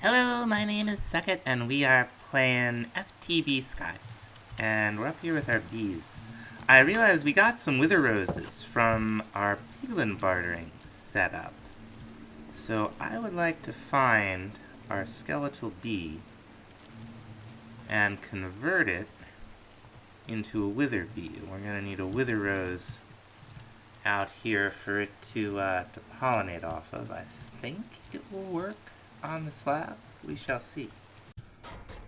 Hello, my name is Suckit, and we are playing FTB Skies. And we're up here with our bees. I realized we got some wither roses from our piglin bartering setup. So I would like to find our skeletal bee and convert it into a wither bee. We're going to need a wither rose out here for it to pollinate off of. I think it will work on the slab. We shall see.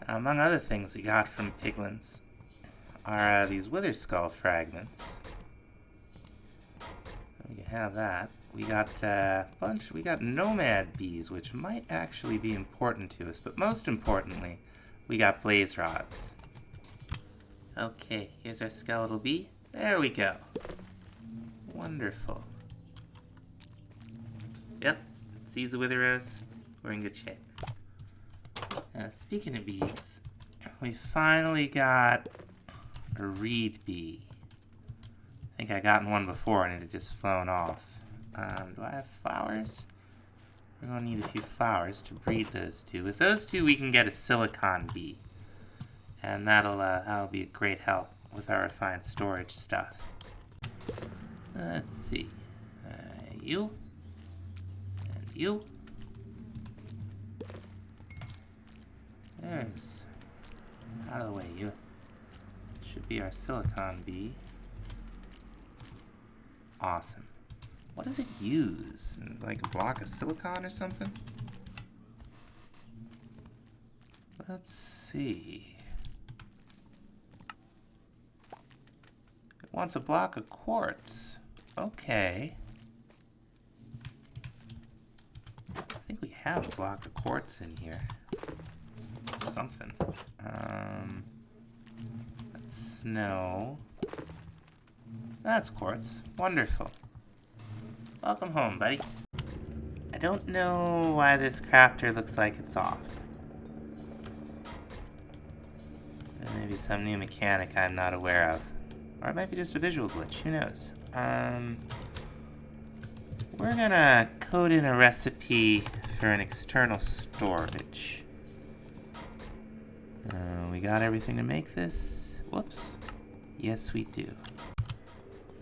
Among other things we got from piglins are these wither skull fragments. We can have that. We got a bunch. We got nomad bees, which might actually be important to us, but most importantly, we got blaze rods. Okay, here's our skeletal bee. There we go. Wonderful. Yep, sees the wither rose. We're in good shape. Speaking of bees, we finally got a reed bee. I think I gotten one before and it had just flown off. Do I have flowers? We're going to need a few flowers to breed those two. With those two, we can get a silicon bee. And that'll be a great help with our refined storage stuff. Let's see. You. And you. There's... out of the way, you. Should be our silicon bee. Awesome. What does it use? Like a block of silicon or something? Let's see. It wants a block of quartz. Okay. I think we have a block of quartz in here. Something. That's snow. That's quartz. Wonderful. Welcome home, buddy. I don't know why this crafter looks like it's off. Maybe some new mechanic I'm not aware of. Or it might be just a visual glitch, who knows? We're gonna code in a recipe for an external storage. We got everything to make this? Whoops. Yes, we do.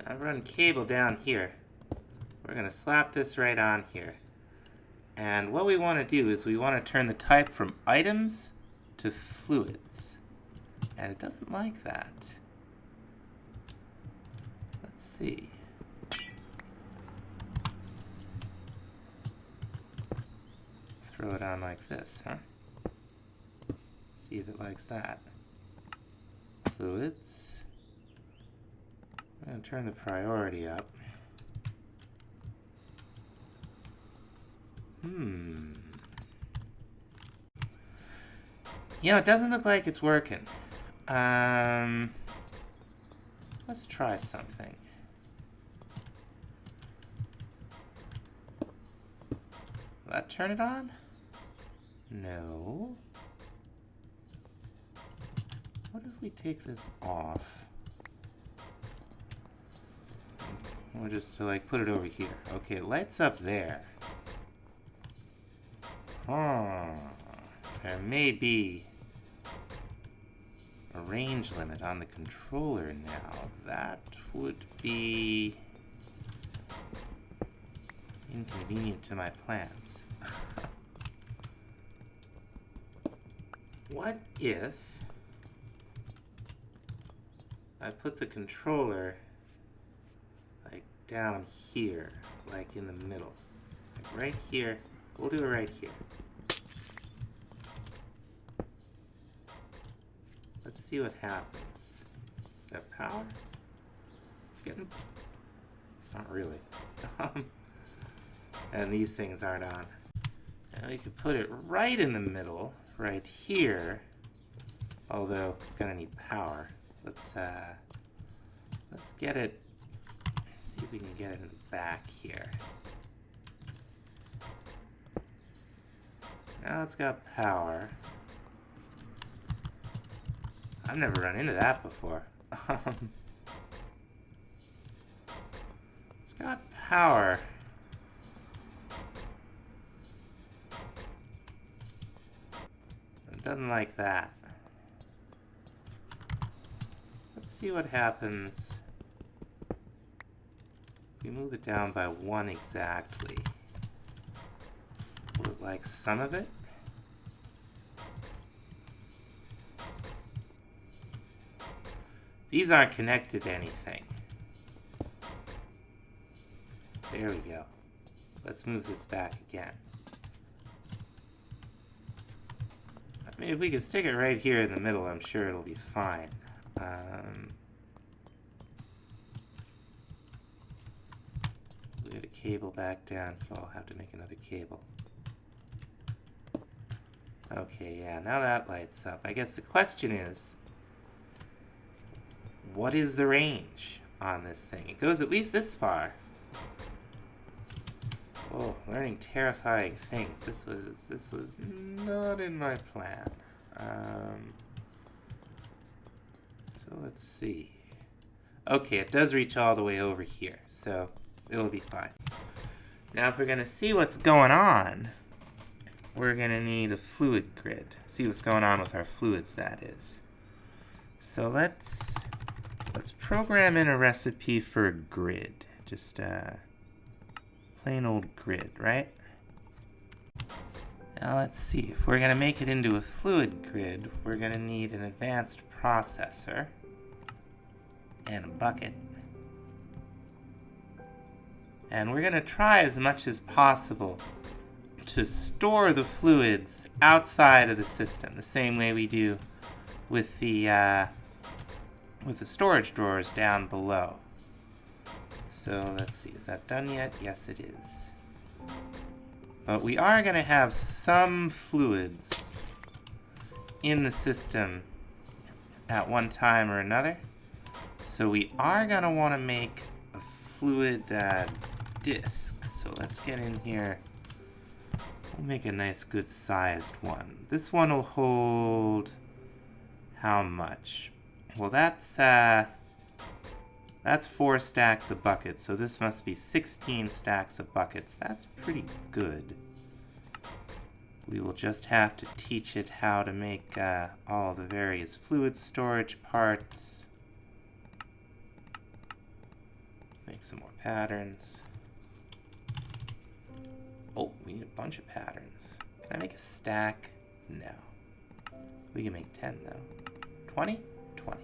I've run cable down here. We're going to slap this right on here. And what we want to do is we want to turn the type from items to fluids. And it doesn't like that. Let's see. Throw it on like this, huh? See if it likes that. Fluids. I'm going to turn the priority up. You know, it doesn't look like it's working. Let's try something. Will that turn it on? No. What if we take this off? Or just to like put it over here. Okay, it lights up there. There may be a range limit on the controller now. That would be inconvenient to my plans. What if I put the controller like down here, like in the middle, like right here? We'll do it right here. Let's see what happens. Is that power? It's getting... not really. And these things aren't on. And we could put it right in the middle, right here. Although it's gonna need power. Let's get it. See if we can get it in the back here. Now it's got power. I've never run into that before. It's got power. doesn't like that. Let's see what happens if we move it down by 1 exactly. Will it like some of it? These aren't connected to anything. There we go. Let's move this back again. I mean, if we could stick it right here in the middle, I'm sure it'll be fine. We get a cable back down, so I'll have to make another cable. Okay, yeah, now that lights up. I guess the question is, what is the range on this thing? It goes at least this far. Oh, learning terrifying things. This was not in my plan. So let's see. Okay, it does reach all the way over here, so it'll be fine. Now, if we're gonna see what's going on, we're gonna need a fluid grid. See what's going on with our fluids, that is. So let's program in a recipe for a grid. Just plain old grid, right? Now let's see. If we're gonna make it into a fluid grid, we're gonna need an advanced processor and a bucket. And we're gonna try as much as possible to store the fluids outside of the system, the same way we do with the storage drawers down below. So let's see, is that done yet? Yes, it is. But we are going to have some fluids in the system at one time or another. So we are going to want to make a fluid disk. So let's get in here. We'll make a nice good sized one. This one will hold how much? Well, that's 4 stacks of buckets, so this must be 16 stacks of buckets. That's pretty good. We will just have to teach it how to make all the various fluid storage parts. Make some more patterns. Oh, we need a bunch of patterns. Can I make a stack? No. We can make 10 though. 20? 20.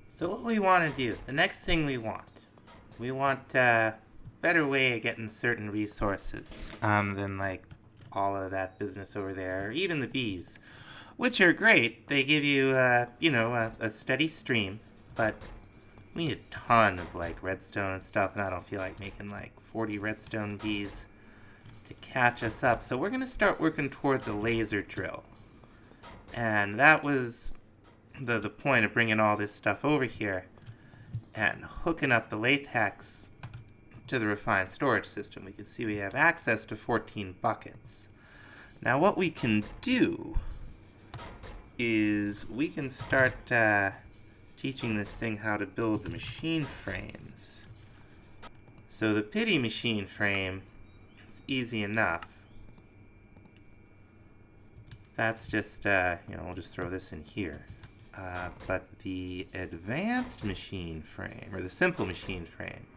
So what we want to do, the next thing we want a better way of getting certain resources than like all of that business over there, or even the bees, which are great. They give you, a steady stream, but we need a ton of like redstone and stuff, and I don't feel like making like 40 redstone bees to catch us up. So we're going to start working towards a laser drill. And that was the point of bringing all this stuff over here and hooking up the latex to the refined storage system. We can see we have access to 14 buckets. Now what we can do is we can start teaching this thing how to build the machine frames. So the pity machine frame is easy enough. That's just, we'll just throw this in here. But the advanced machine frame, or the simple machine frame,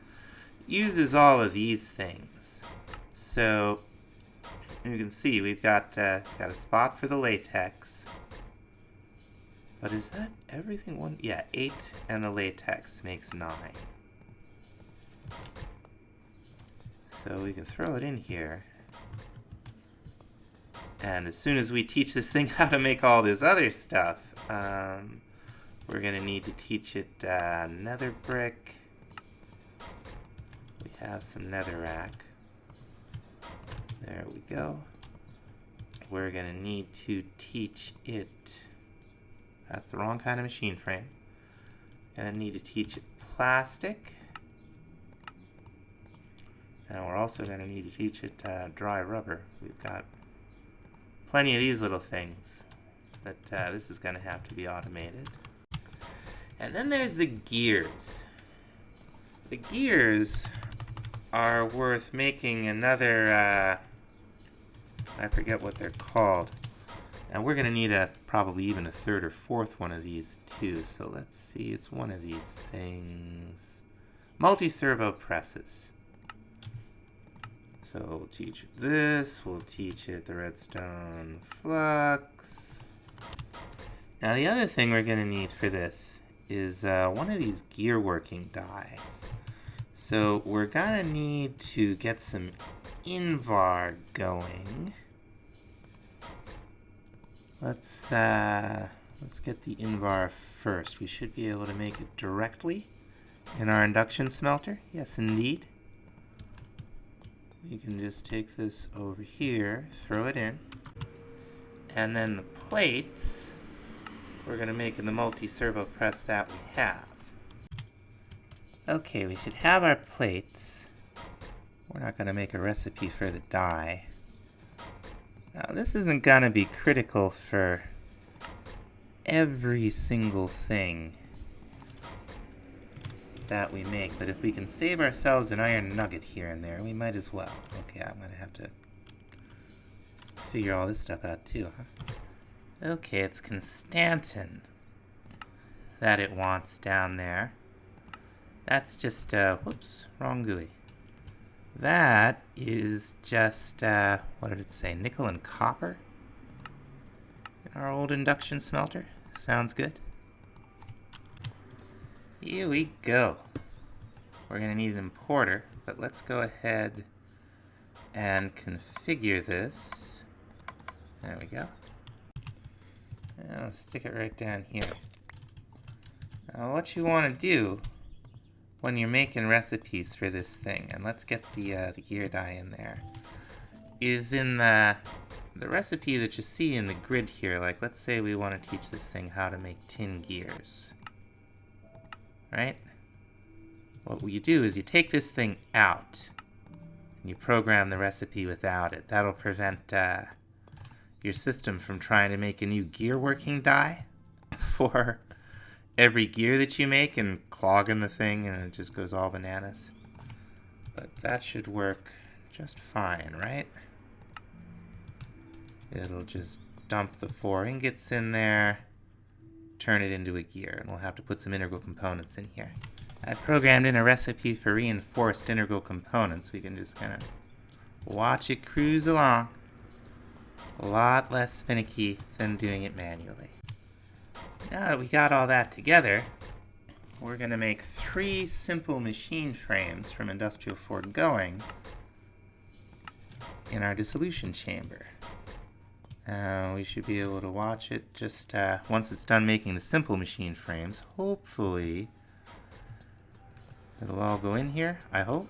uses all of these things. So, you can see we've got, it's got a spot for the latex. But is that everything one? Yeah, 8 and the latex makes 9. So we can throw it in here. And as soon as we teach this thing how to make all this other stuff, we're going to need to teach it nether brick. We have some netherrack. There we go. We're going to need to teach it... That's the wrong kind of machine frame. Going to need to teach it plastic. And we're also going to need to teach it dry rubber. We've got plenty of these little things, but this is going to have to be automated. And then there's the gears. The gears are worth making another, I forget what they're called. And we're going to need probably even a third or fourth one of these too. So let's see, it's one of these things. Multi-servo presses. So we'll teach it this, we'll teach it the redstone flux. Now the other thing we're going to need for this is one of these gear working dies. So we're going to need to get some invar going. Let's get the invar first. We should be able to make it directly in our induction smelter. Yes, indeed. You can just take this over here, throw it in, and then the plates we're going to make in the multi-servo press that we have. Okay, we should have our plates. We're not going to make a recipe for the die. Now, this isn't going to be critical for every single thing that we make, but if we can save ourselves an iron nugget here and there, we might as well. Okay, I'm going to have to figure all this stuff out too, huh? Okay, it's Constantin that it wants down there. That's just, whoops, wrong GUI. That is just, what did it say, nickel and copper? In our old induction smelter. Sounds good. Here we go. We're going to need an importer, but let's go ahead and configure this. There we go. And I'll stick it right down here. Now what you want to do when you're making recipes for this thing, and let's get the gear die in there, is in the recipe that you see in the grid here. Like, let's say we want to teach this thing how to make tin gears. Right? What you do is you take this thing out and you program the recipe without it. That'll prevent your system from trying to make a new gear working die for every gear that you make and clogging the thing, and it just goes all bananas. But that should work just fine, right? It'll just dump the 4 ingots in there, turn it into a gear, and we'll have to put some integral components in here. I programmed in a recipe for reinforced integral components. We can just kind of watch it cruise along. A lot less finicky than doing it manually. Now that we got all that together, we're going to make 3 simple machine frames from Industrial Foregoing in our dissolution chamber. We should be able to watch it just once it's done making the simple machine frames. Hopefully it'll all go in here, I hope.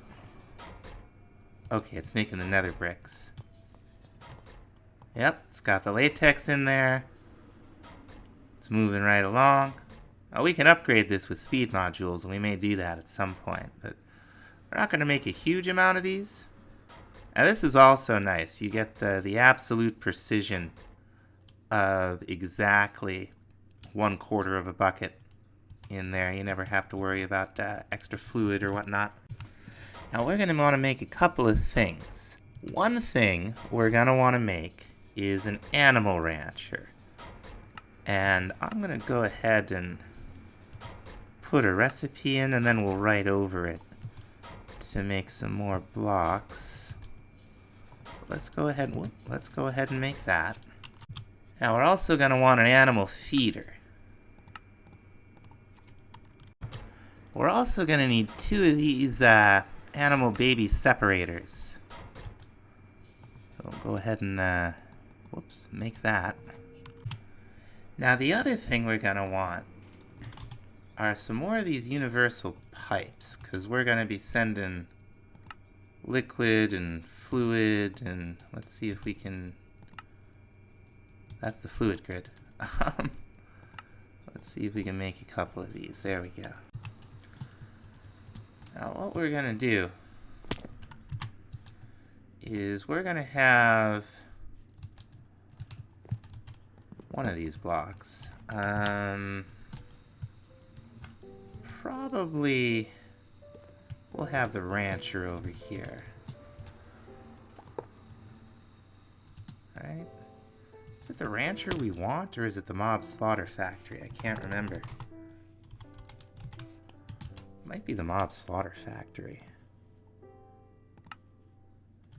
Okay, it's making the nether bricks. Yep, it's got the latex in there. It's moving right along. Oh, we can upgrade this with speed modules, and we may do that at some point, but we're not going to make a huge amount of these. Now this is also nice. You get the absolute precision of exactly 1/4 of a bucket in there. You never have to worry about extra fluid or whatnot. Now we're going to want to make a couple of things. One thing we're going to want to make is an animal rancher. And I'm going to go ahead and put a recipe in, and then we'll write over it to make some more blocks. Let's go ahead and make that. Now we're also going to want an animal feeder. We're also going to need 2 of these animal baby separators. So we'll go ahead and make that. Now the other thing we're going to want are some more of these universal pipes, because we're going to be sending liquid and fluid, and let's see if we can... That's the fluid grid. Let's see if we can make a couple of these. There we go. Now what we're going to do is we're going to have one of these blocks. Probably we'll have the rancher over here. Right? Is it the rancher we want, or is it the mob slaughter factory? I can't remember. Might be the mob slaughter factory.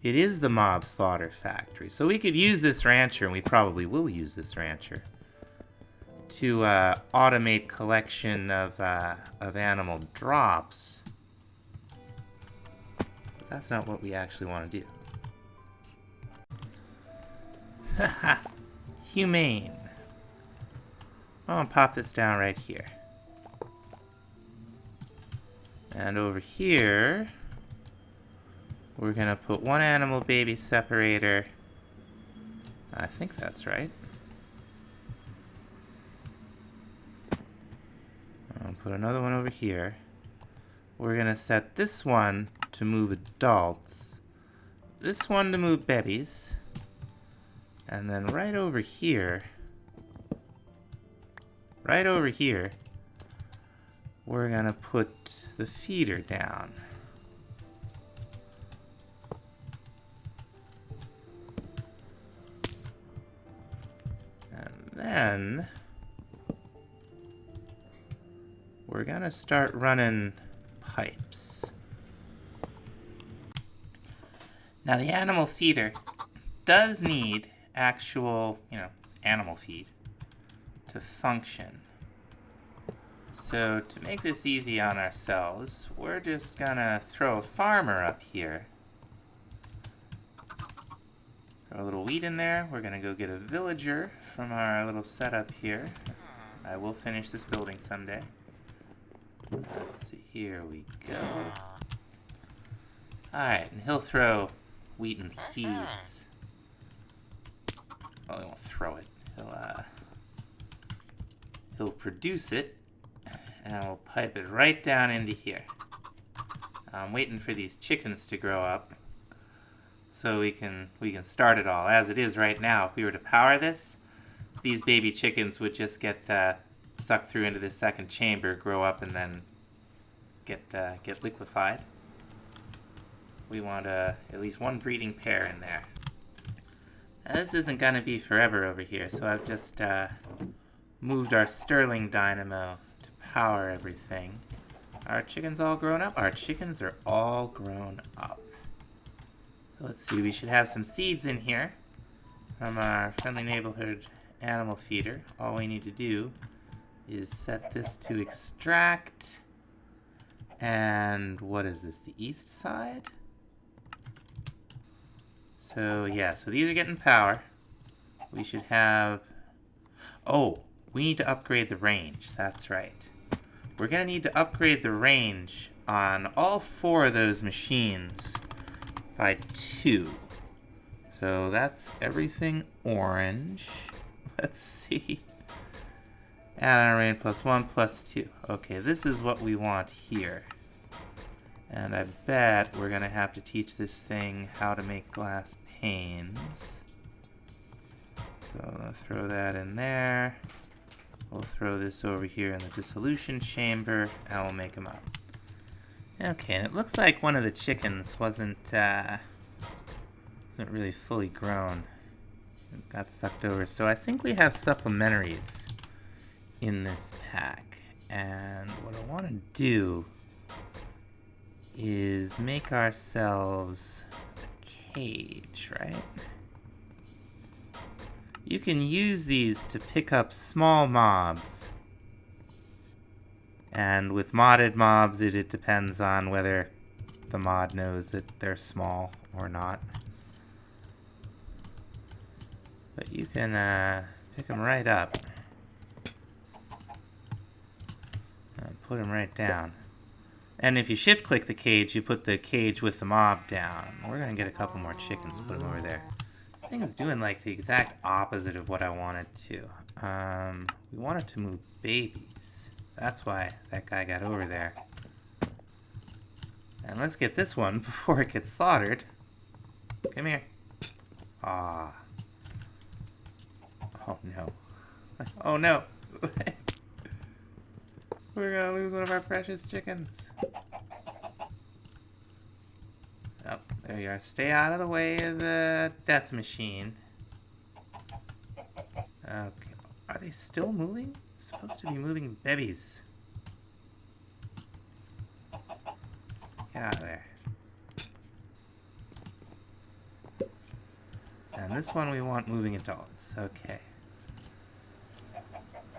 It is the mob slaughter factory. So we could use this rancher, and we probably will use this rancher, to automate collection of animal drops. But that's not what we actually want to do. Haha. Humane. I'm gonna pop this down right here. And over here, we're gonna put one animal baby separator. I think that's right. I'll put another one over here. We're gonna set this one to move adults, this one to move babies, and then right over here, we're gonna put the feeder down. And then we're gonna start running pipes. Now the animal feeder does need actual, animal feed to function. So to make this easy on ourselves, we're just gonna throw a farmer up here. Throw a little wheat in there. We're gonna go get a villager from our little setup here. I will finish this building someday. Let's see, here we go. Alright, and he'll throw wheat and seeds. Well, he won't throw it. He'll produce it, and I'll pipe it right down into here. I'm waiting for these chickens to grow up so we can start it all. As it is right now, if we were to power this, these baby chickens would just get sucked through into this second chamber, grow up, and then get liquefied. We want at least one breeding pair in there. Now, this isn't going to be forever over here, so I've just moved our Stirling dynamo to power everything. Are our chickens all grown up? Our chickens are all grown up. So let's see, we should have some seeds in here from our friendly neighborhood animal feeder. All we need to do is set this to extract. And what is this, the east side? So yeah, so these are getting power. We should have... Oh, we need to upgrade the range, that's right. We're gonna need to upgrade the range on all 4 of those machines by 2. So that's everything orange. Let's see. Add on range +1 +2. Okay, this is what we want here. And I bet we're gonna have to teach this thing how to make glass panes. So I'll throw that in there. We'll throw this over here in the dissolution chamber, and we'll make them up. Okay, and it looks like one of the chickens wasn't really fully grown. It got sucked over, so I think we have supplementaries in this pack. And what I want to do is make ourselves a cage, right? You can use these to pick up small mobs. And with modded mobs, it depends on whether the mod knows that they're small or not. But you can pick them right up. And put them right down. And if you shift-click the cage, you put the cage with the mob down. We're going to get a couple more chickens, put them over there. This thing is doing like the exact opposite of what I wanted to. We wanted to move babies. That's why that guy got over there. And let's get this one before it gets slaughtered. Come here. Ah. Oh no. Oh no. We're gonna lose one of our precious chickens. Oh, there you are. Stay out of the way of the death machine. Okay. Are they still moving? It's supposed to be moving babies. Get out of there. And this one we want moving adults. Okay.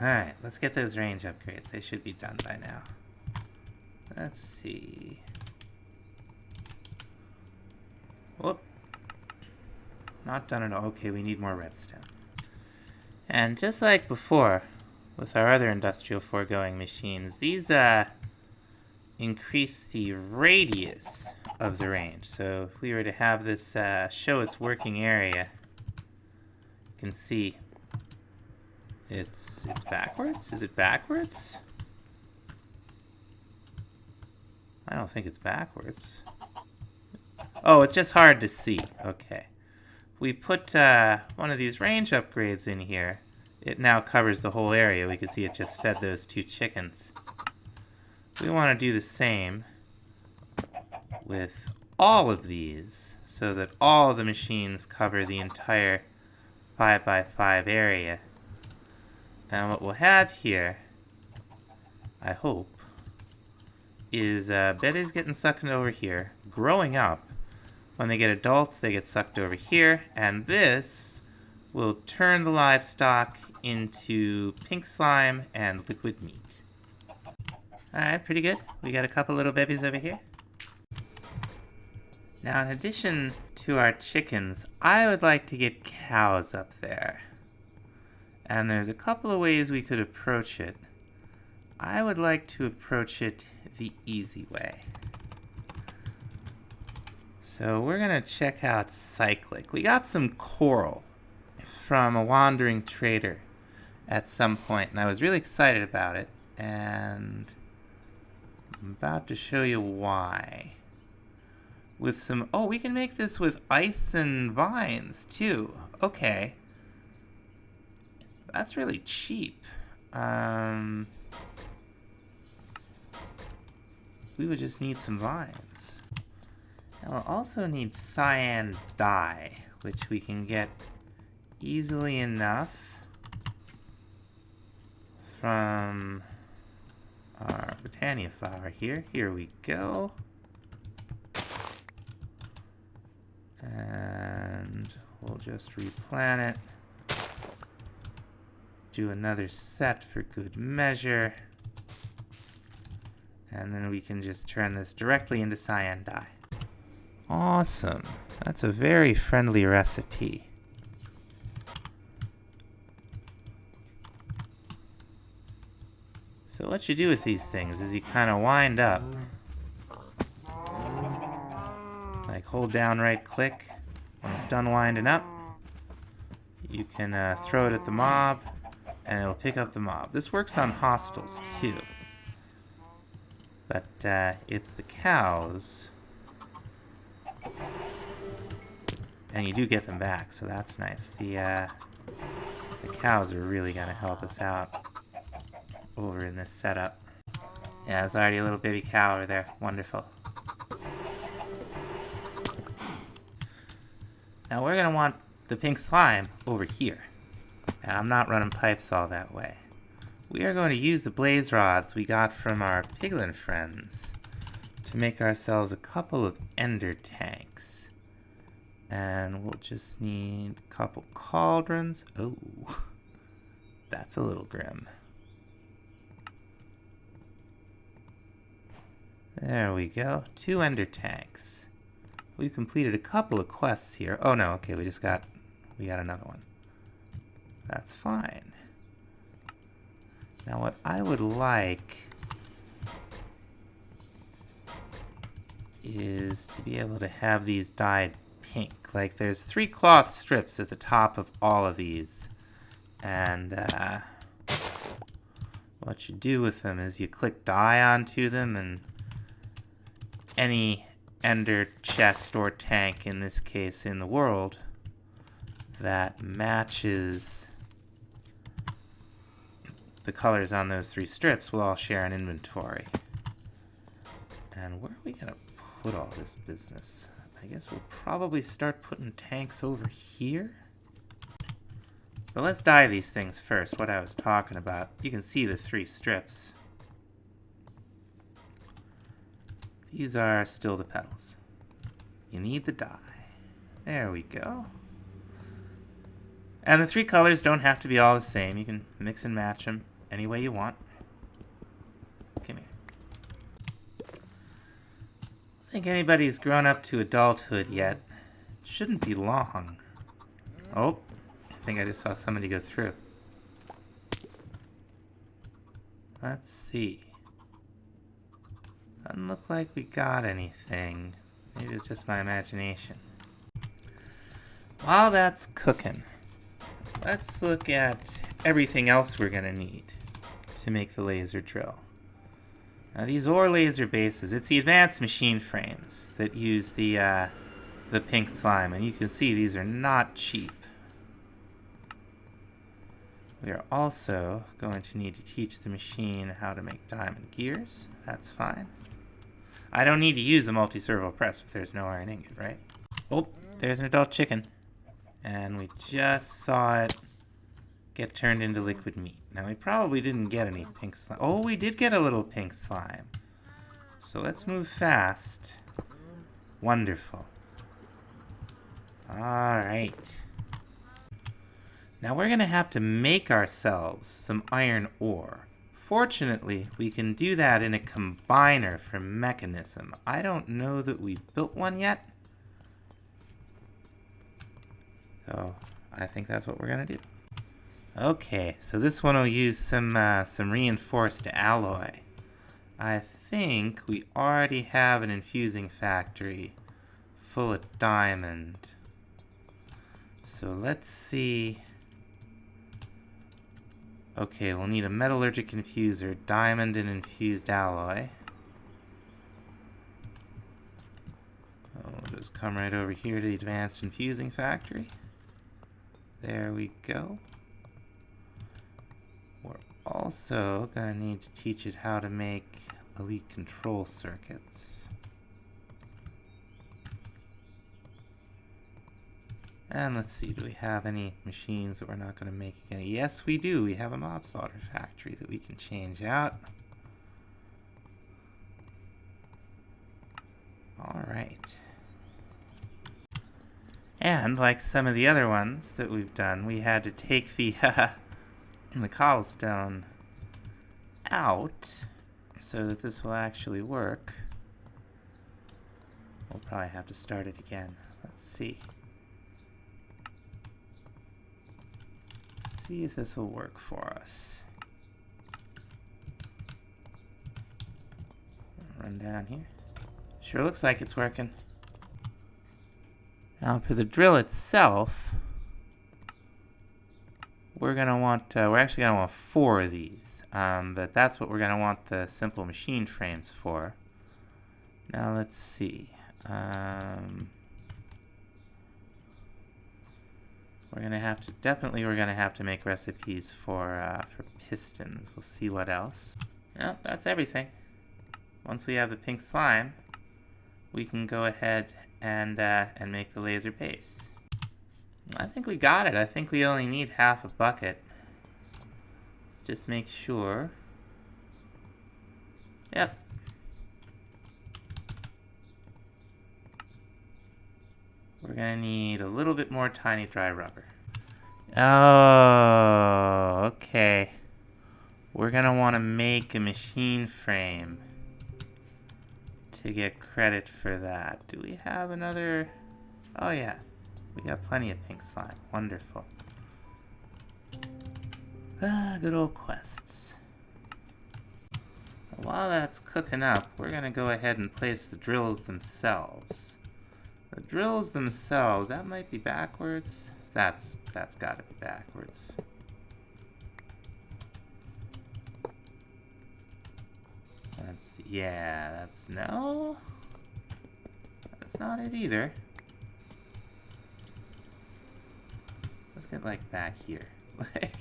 Alright, let's get those range upgrades. They should be done by now. Let's see. Whoop. Not done at all. Okay, we need more redstone. And just like before, with our other Industrial Foregoing machines, these increase the radius of the range. So if we were to have this show its working area, you can see it's backwards. Is it backwards? I don't think it's backwards. Oh, it's just hard to see. Okay. We put one of these range upgrades in here. It now covers the whole area. We can see it just fed those 2 chickens. We want to do the same with all of these so that all of the machines cover the entire 5x5 area. And what we'll have here, I hope, is bebes getting sucked over here, growing up. When they get adults, they get sucked over here, and this will turn the livestock into pink slime and liquid meat. Alright, pretty good. We got a couple little babies over here. Now, in addition to our chickens, I would like to get cows up there. And there's a couple of ways we could approach it. I would like to approach it the easy way. So we're going to check out cyclic. We got some coral from a wandering trader at some point, and I was really excited about it, and I'm about to show you why. With some... Oh, we can make this with ice and vines, too. Okay. That's really cheap. We would just need some vines. And we'll also need cyan dye, which we can get easily enough from our Britannia flower here. Here we go. And we'll just replant it. Do another set for good measure. And then we can just turn this directly into cyan dye. Awesome. That's a very friendly recipe. So what you do with these things is you kind of wind up. Like hold down right click. When it's done winding up, you can throw it at the mob and it'll pick up the mob. This works on hostiles too. But it's the cows. And you do get them back, so that's nice. The cows are really going to help us out over in this setup. Yeah, there's already a little baby cow over there. Wonderful. Now we're going to want the pink slime over here. And I'm not running pipes all that way. We are going to use the blaze rods we got from our piglin friends to make ourselves a couple of ender tanks. And we'll just need a couple cauldrons. Oh, that's a little grim. There we go. 2 ender tanks. We've completed a couple of quests here. Oh no, okay, we got another one. That's fine. Now what I would like is to be able to have these dyed pink. Like there's 3 cloth strips at the top of all of these. And what you do with them is you click dye onto them, and any ender chest or tank, in this case in the world, that matches the colors on those 3 strips will all share an inventory. And where are we going to put all this business? I guess we'll probably start putting tanks over here. But let's dye these things first, what I was talking about. You can see the 3 strips. These are still the petals. You need the dye. There we go. And the 3 colors don't have to be all the same. You can mix and match them any way you want. Come here. I think anybody's grown up to adulthood yet. It shouldn't be long. Oh, I think I just saw somebody go through. Let's see. Doesn't look like we got anything. Maybe it's just my imagination. While that's cooking, let's look at everything else we're gonna need to make the laser drill. Now these ore laser bases, it's the advanced machine frames that use the pink slime, and you can see these are not cheap. We are also going to need to teach the machine how to make diamond gears. That's fine. I don't need to use a multi-servo press if there's no iron ingot, right? Oh, there's an adult chicken. And we just saw it get turned into liquid meat. Now we probably didn't get any pink slime. Oh, we did get a little pink slime. So let's move fast. Wonderful. Alright. Now we're going to have to make ourselves some iron ore. Fortunately, we can do that in a combiner for mechanism. I don't know that we built one yet. So I think that's what we're going to do. Okay, so this one will use some reinforced alloy. I think we already have an infusing factory full of diamond. So let's see. Okay, we'll need a metallurgic infuser, diamond and infused alloy. We'll just come right over here to the advanced infusing factory. There we go. We're also going to need to teach it how to make elite control circuits. And let's see, do we have any machines that we're not going to make again? Yes, we do. We have a mob slaughter factory that we can change out. Alright. And like some of the other ones that we've done, we had to take the cobblestone out so that this will actually work. We'll probably have to start it again. Let's see. See if this will work for us. Run down here. Sure looks like it's working. Now for the drill itself, we're actually gonna want 4 of these, but that's what we're gonna want the simple machine frames for. Now let's see. We're gonna have to make recipes for pistons. We'll see what else. Yep, that's everything. Once we have the pink slime, we can go ahead and make the laser base. I think we got it. I think we only need half a bucket. Let's just make sure. Yep. We're gonna need a little bit more tiny dry rubber. Oh, okay. We're gonna want to make a machine frame to get credit for that. Do we have another? Oh yeah, we got plenty of pink slime. Wonderful. Good old quests. While that's cooking up, we're gonna go ahead and place the drills themselves. The drills themselves, that might be backwards. That's gotta be backwards. No. That's not it either. Let's get like back here. Like.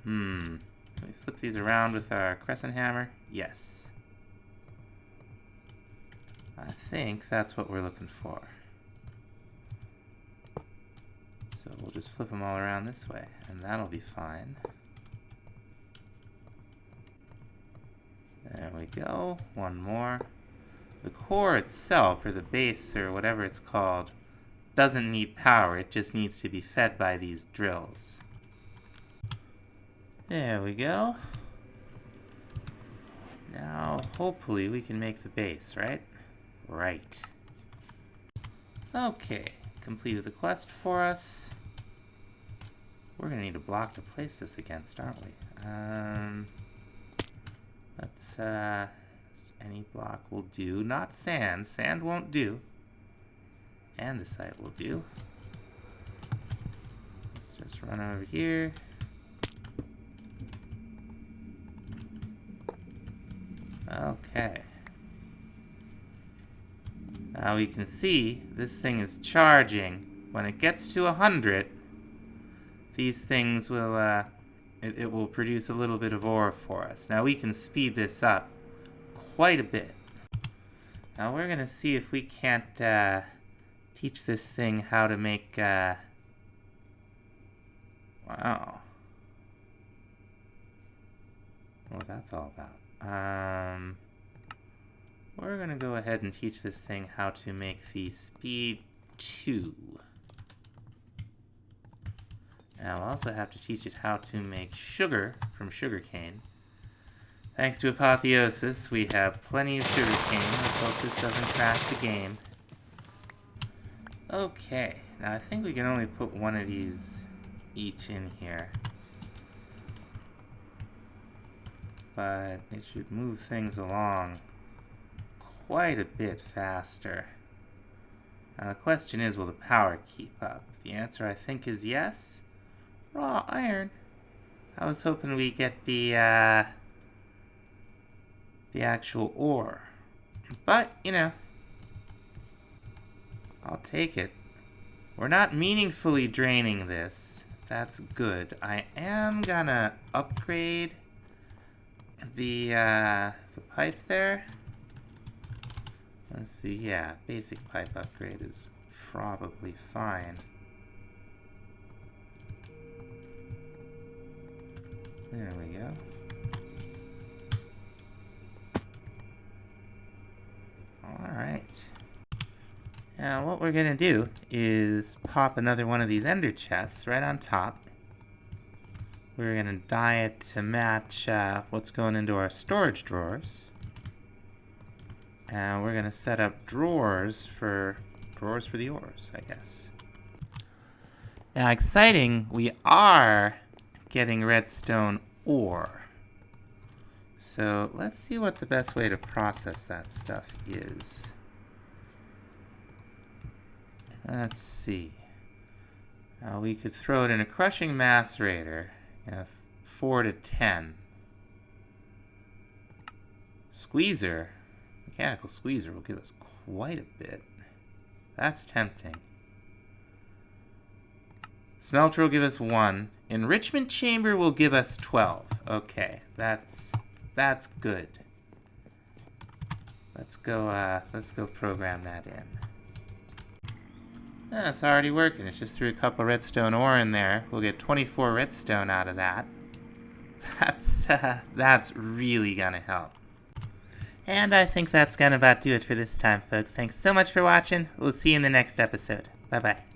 Can we flip these around with our crescent hammer? Yes. I think that's what we're looking for. So we'll just flip them all around this way, and that'll be fine. There we go. One more. The core itself, or the base, or whatever it's called, doesn't need power. It just needs to be fed by these drills. There we go. Now, hopefully we can make the base, right? Right. Okay, completed the quest for us. We're gonna need a block to place this against, aren't we? Any block will do. Not sand. Sand won't do. Andesite will do. Let's just run over here. Okay. Now we can see this thing is charging. When it gets to 100, these things will, it will produce a little bit of ore for us. Now we can speed this up quite a bit. Now we're gonna see if we can't teach this thing how to make, wow. What that's all about. We're gonna go ahead and teach this thing how to make the speed 2. Now we'll also have to teach it how to make sugar from sugarcane. Thanks to Apotheosis, we have plenty of sugarcane. Let's hope this doesn't crash the game. Okay, now I think we can only put one of these each in here. But it should move things along quite a bit faster. Now the question is, will the power keep up? The answer I think is yes. Raw iron. I was hoping we'd get the actual ore. But, you know, I'll take it. We're not meaningfully draining this. That's good. I am gonna upgrade the pipe there. Let's see, yeah, basic pipe upgrade is probably fine. There we go. Alright. Now what we're gonna do is pop another one of these ender chests right on top. We're gonna dye it to match what's going into our storage drawers. And we're gonna set up drawers for the ores, I guess. Now exciting, we are getting redstone ore. So let's see what the best way to process that stuff is. Let's see. We could throw it in a crushing macerator, 4 to 10. Squeezer, mechanical squeezer will give us quite a bit. That's tempting. Smelter will give us 1. Enrichment chamber will give us 12. Okay, that's good. Let's go program that in. Yeah, it's already working. It's just threw a couple redstone ore in there. We'll get 24 redstone out of that. That's really gonna help. And I think that's gonna about do it for this time, folks. Thanks so much for watching. We'll see you in the next episode. Bye-bye.